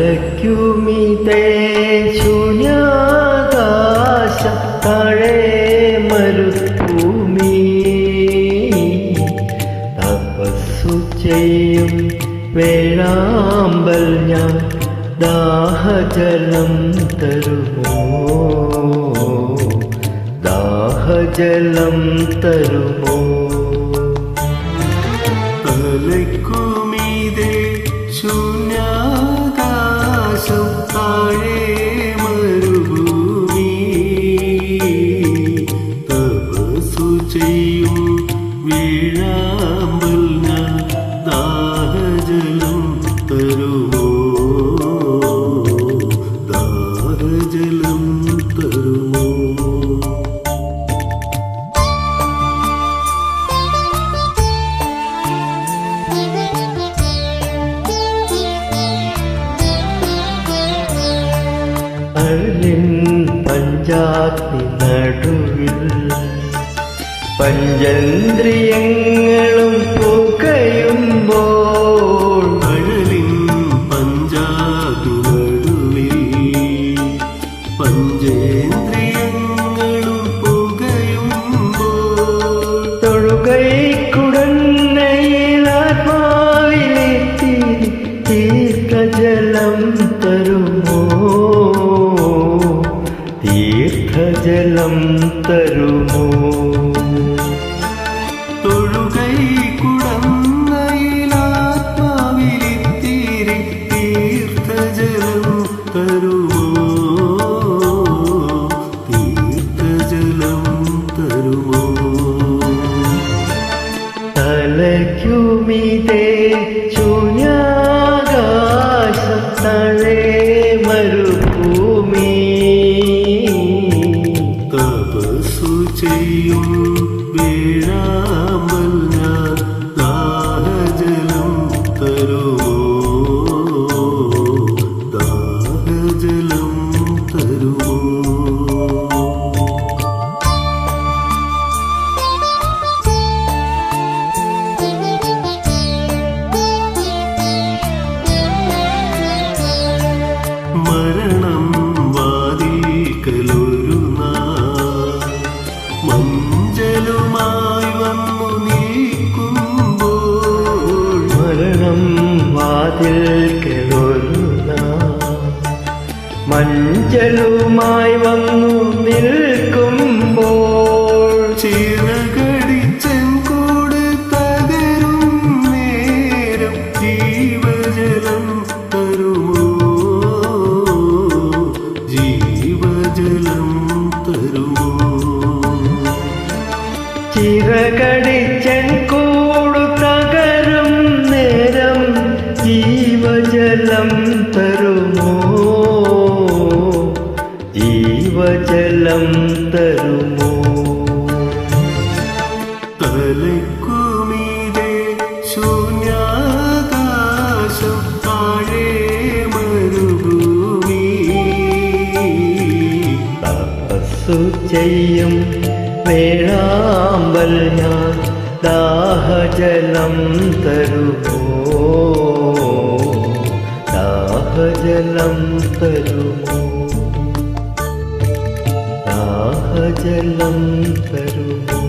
തലയ്ക്കുമിതേ ശൂന്യാകാശം താഴെ മരുഭൂമി തപസ്സു ചെയ്യും വേഴാമ്പൽ ഞാൻ ദാഹജലം തരുമോ ദാഹജലം തരുമോ തലയ്ക്കുമീതെ ശൂന്യാകാശം താഴെ മരുഭൂമി തപസ്സു ചെയ്യും വീഴാമ്പൽ ഞാൻ ദാഹജലം തരുമോ ദാഹജലം തരുമോ പഞ്ചാഗ്നി നടുവിൽ പഞ്ചേന്ദ്രിയങ്ങളും പുകയുമ്പോൾ അഴലിൻ പഞ്ചാഗ്നി നടുവിൽ പഞ്ചേന്ദ്രിയങ്ങളും പുകയുമ്പോൾ തൊഴുകൈക്കുടന്നയിൽ ആത്മാവിലെത്തി തീർത്ഥജലം തരുമോ തീർത്ഥജലം തരുമോ തൊഴുകൈക്കുടന്നയിലാത്മാവിലിത്തിരി തീർത്ഥജലം തരുമോ തീർത്ഥജലം തരുമോ തലയ്ക്കുമിതേ ശൂന്യാകാശം താഴെ മരുഭൂമി തപസ്സു ചെയ്യും വീഴാമ്പൽ ഞാൻ ദാഹജലം തരുമോ ദാഹജലം തരുമോ മരണം വാതിൽക്കലൊരു നാൾ മഞ്ചലുമായി വന്നു നിൽക്കുമ്പോൾ മരണം വാതിൽക്കലൊരു നാൾ മഞ്ചലുമായി വന്നു നിൽക്കുമ്പോൾ ചിറകടിച്ചൻ കൂട് തകരും നേരം ജീവജലം തരുമോ ജീവജലം തരുമോ ചിറകടിച്ചൻ കൂടു തകരും നേരം ജീവജലം തരുമോ ജീവജലം തരുമോ തലയ്ക്കുമീതെ ശൂന്യാകാശം താഴെ മരുഭൂമി തപസ്സു ചെയ്യും വേഴാമ്പൽ ഞാൻ ദാഹജലം തരുമോ ദാഹജലം തരുമോ ദാഹജലം തരുമോ